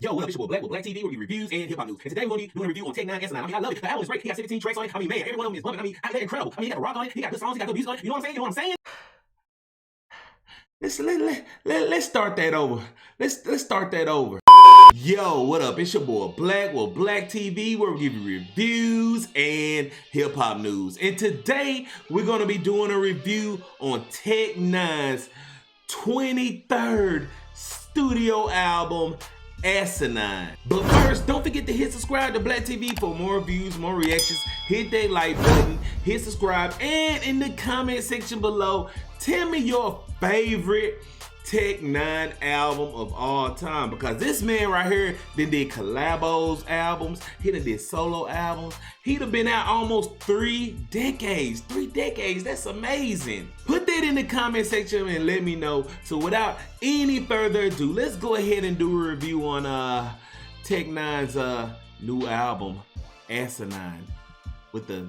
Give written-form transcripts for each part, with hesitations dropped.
Yo, what up? It's your boy Black with Black TV, where we reviews and hip hop news. And today we're going to be doing a review on N9ne ASIN9NE. I mean, I love it. The album is great. He got 17 tracks on it. I mean, man, every one of them is bumping. I mean, they're incredible. I mean, he got the rock on it. He got good songs. He got good music on it. You know what I'm saying? You know what I'm saying? Let's start that over. Let's start that over. Yo, what up? It's your boy Black with Black TV, where we give you reviews and hip hop news. And today we're gonna be doing a review on N9ne's 23rd studio album, ASIN9NE. But first, don't forget to hit subscribe to Black TV for more reviews, more reactions. Hit that like button, hit subscribe, and in the comment section below, tell me your favorite N9ne album of all time, because this man right here done did collabos albums, he done did solo albums, he done been out almost 3 decades. 3 decades, that's amazing. Put that in the comment section and let me know. So without any further ado, let's go ahead and do a review on N9ne's new album, ASIN9NE. With the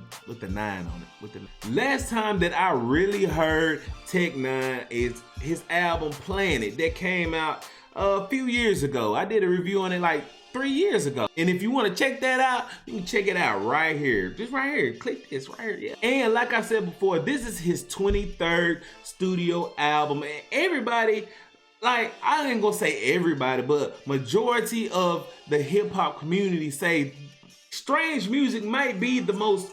9 on it. Last time that I really heard N9ne is his album Planet that came out a few years ago. I did a review on it like 3 years ago. And if you want to check that out, you can check it out right here. Just right here. Click this right here. Yeah. And like I said before, this is his 23rd studio album. And everybody, like, I ain't gonna say everybody, but majority of the hip hop community say Strange Music might be the most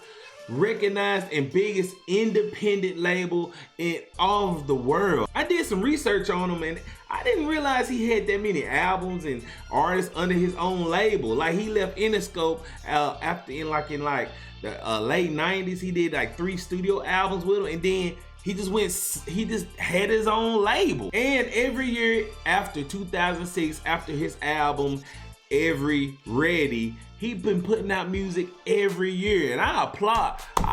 recognized and biggest independent label in all of the world. I did some research on him and I didn't realize he had that many albums and artists under his own label. Like, he left Interscope after in the late 90s. He did like 3 studio albums with him, and then he just had his own label. And every year after 2006, after his album Every Ready, he been putting out music every year, and I applaud him for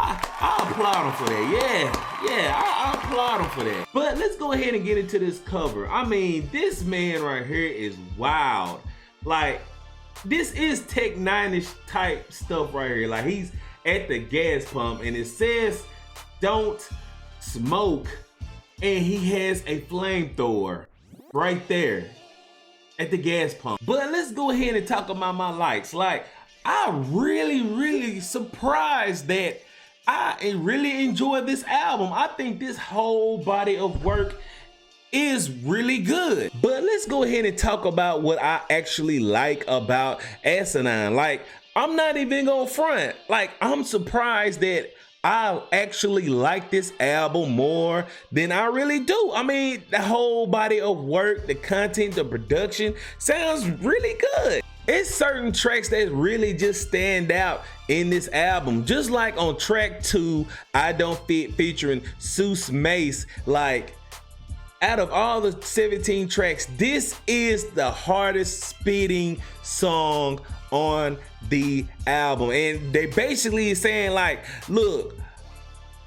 that. I applaud him for that. But let's go ahead and get into this cover. I mean, this man right here is wild. Like, this is N9ne-ish type stuff right here. Like, he's at the gas pump and it says don't smoke, and he has a flamethrower right there at the gas pump. But let's go ahead and talk about my likes. Like, I'm really surprised that I really enjoy this album. I think this whole body of work is really good. But let's go ahead and talk about what I actually like about ASIN9NE. Like, I'm not even gonna front. Like, I'm surprised that I actually like this album more than I really do. I mean, the whole body of work, the content, the production sounds really good. It's certain tracks that really just stand out in this album. Just like on track 2, I Don't Fit featuring Seuss Mace. Like, out of all the 17 tracks, this is the hardest spitting song on the album. And they basically saying like, look,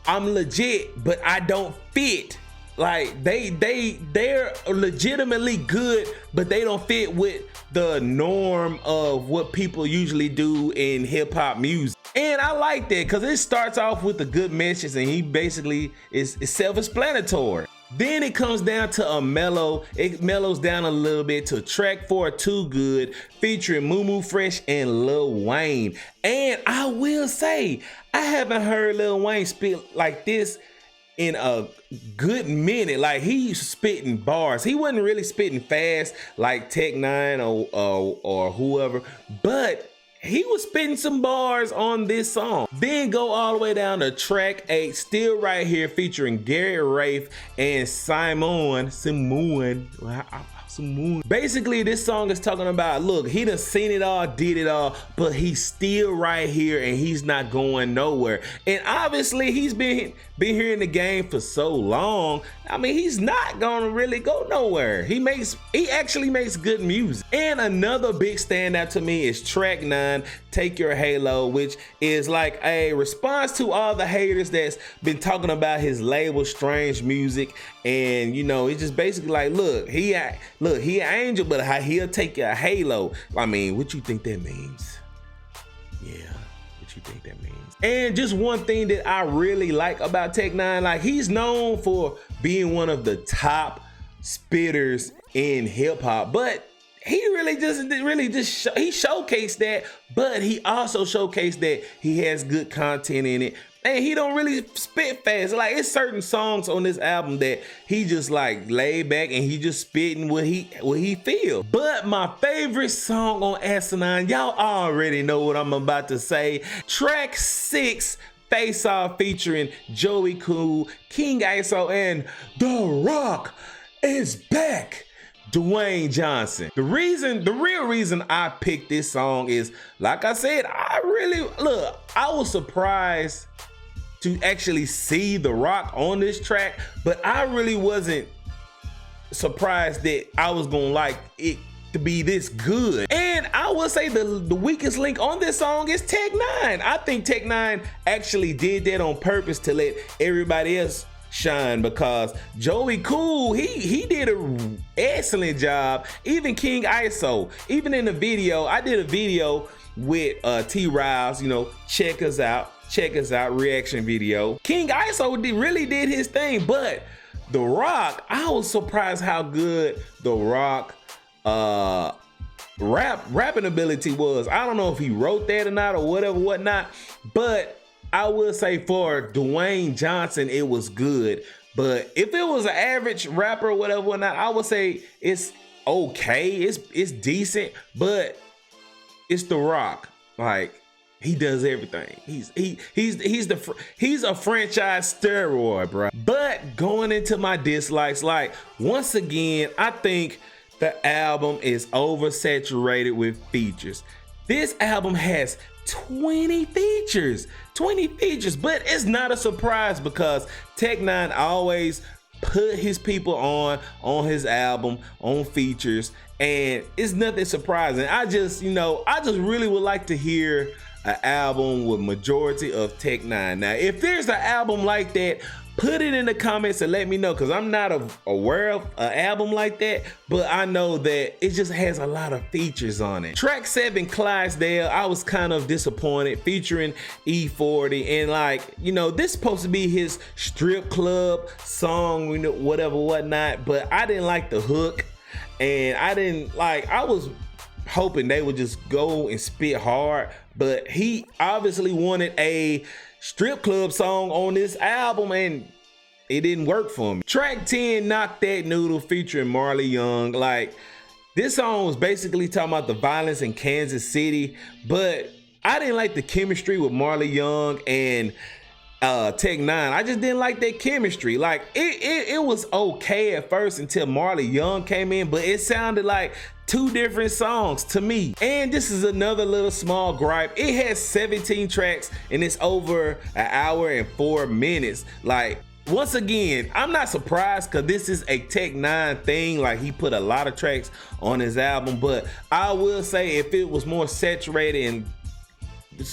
I'm legit, but I don't fit. Like, they're legitimately good, but they don't fit with the norm of what people usually do in hip hop music. And I like that because it starts off with a good message, and he basically is self-explanatory. Then it comes down to a mellow, it mellows down a little bit to track 4, Too Good, featuring Mumu Fresh and Lil Wayne. And I will say, I haven't heard Lil Wayne spit like this in a good minute. Like, he's spitting bars. He wasn't really spitting fast like N9ne or whoever, but he was spitting some bars on this song. Then go all the way down to track 8, Still Right Here, featuring Garrett, Raff, and Simeon. Basically, this song is talking about, look, he done seen it all, did it all, but he's still right here and he's not going nowhere. And obviously, he's been here in the game for so long. I mean, he's not gonna really go nowhere. He actually makes good music. And another big standout to me is track 9, Take Your Halo, which is like a response to all the haters that's been talking about his label Strange Music. And you know, it's just basically like, look, he an angel, but he'll take your halo. I mean, what you think that means? Yeah, what you think that means? And just one thing that I really like about N9ne, like, he's known for being one of the top spitters in hip hop, but he really he showcased that, but he also showcased that he has good content in it. And he don't really spit fast. Like, it's certain songs on this album that he just like laid back and he just spitting what he feel. But my favorite song on ASIN9NE, y'all already know what I'm about to say. Track 6, Face Off, featuring Joey Cool, King ISO, and The Rock is back. Dwayne Johnson. The real reason I picked this song is, like I said, I was surprised to actually see The Rock on this track, but I really wasn't surprised that I was gonna like it to be this good. And I would say the weakest link on this song is Tech9ne. I think Tech9ne actually did that on purpose to let everybody else shine, because Joey Cool, he did an excellent job. Even King ISO, even in the video, I did a video with T-Riles, you know, check us out reaction video. King ISO really did his thing, but The Rock, I was surprised how good The Rock rapping ability was. I don't know if he wrote that or not or whatnot, but I will say for Dwayne Johnson, it was good. But if it was an average rapper or whatnot, I would say it's okay, it's decent, but it's The Rock. Like, he does everything. He's a franchise steroid, bro. But going into my dislikes, like, once again, I think the album is oversaturated with features. This album has 20 features, but it's not a surprise because Tech9ne always put his people on his album, on features, and it's nothing surprising. I just really would like to hear an album with majority of Tech9ne. Now, if there's an album like that, put it in the comments and let me know, because I'm not aware of an album like that, but I know that it just has a lot of features on it. Track 7, Clydesdale, I was kind of disappointed, featuring E40, and like, you know, this is supposed to be his strip club song, you know, whatnot, but I didn't like the hook, and I was hoping they would just go and spit hard, but he obviously wanted a strip club song on this album and it didn't work for me. Track 10, Knock That Noodle, featuring Marley Young. Like, this song was basically talking about the violence in Kansas City, but I didn't like the chemistry with Marley Young and Tech9ne. I just didn't like that chemistry. Like, it was okay at first until Marley Young came in, but it sounded like two different songs to me. And this is another little small gripe. It has 17 tracks and it's over an hour and 4 minutes. Like, once again, I'm not surprised because this is a Tech9ne thing. Like, he put a lot of tracks on his album, but I will say if it was more saturated and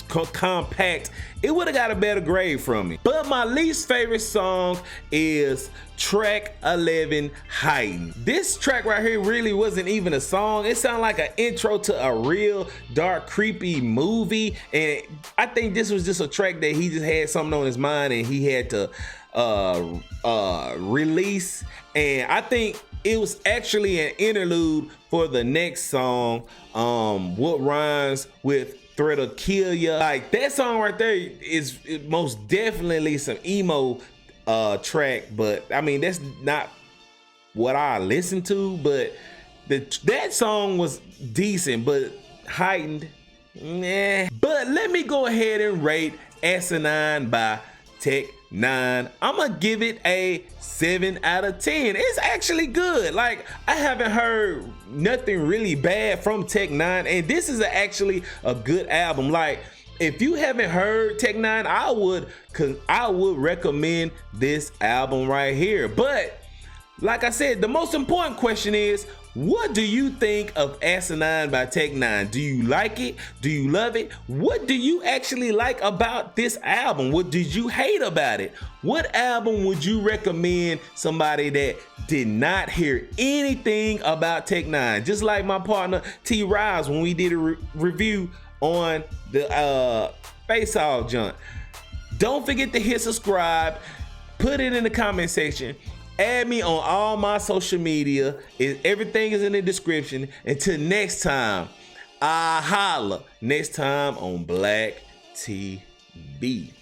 compact, it would have got a better grade from me. But my least favorite song is track 11, Heightened. This track right here really wasn't even a song. It sounded like an intro to a real dark, creepy movie, and I think this was just a track that he just had something on his mind and he had to release. And I think it was actually an interlude for the next song, What Rhymes with Threat to Kill Ya. Like, that song right there is most definitely some emo track, but I mean, that's not what I listen to, but that song was decent, but Heightened, nah. But let me go ahead and rate ASIN9NE by Tech9ne. I'm gonna give it a 7 out of 10. It's actually good. Like, I haven't heard nothing really bad from Tech9ne, and this is actually a good album. Like, if you haven't heard Tech9ne, I would recommend this album right here. But like I said, the most important question is, what do you think of ASIN9NE by Tech9ne? Do you like it? Do you love it? What do you actually like about this album? What did you hate about it? What album would you recommend somebody that did not hear anything about Tech9ne? Just like my partner T-Riles when we did a review on the Face Off joint. Don't forget to hit subscribe, put it in the comment section, Add me on all my social media. Everything is in the description. Until next time, I holla. Next time on Black TV.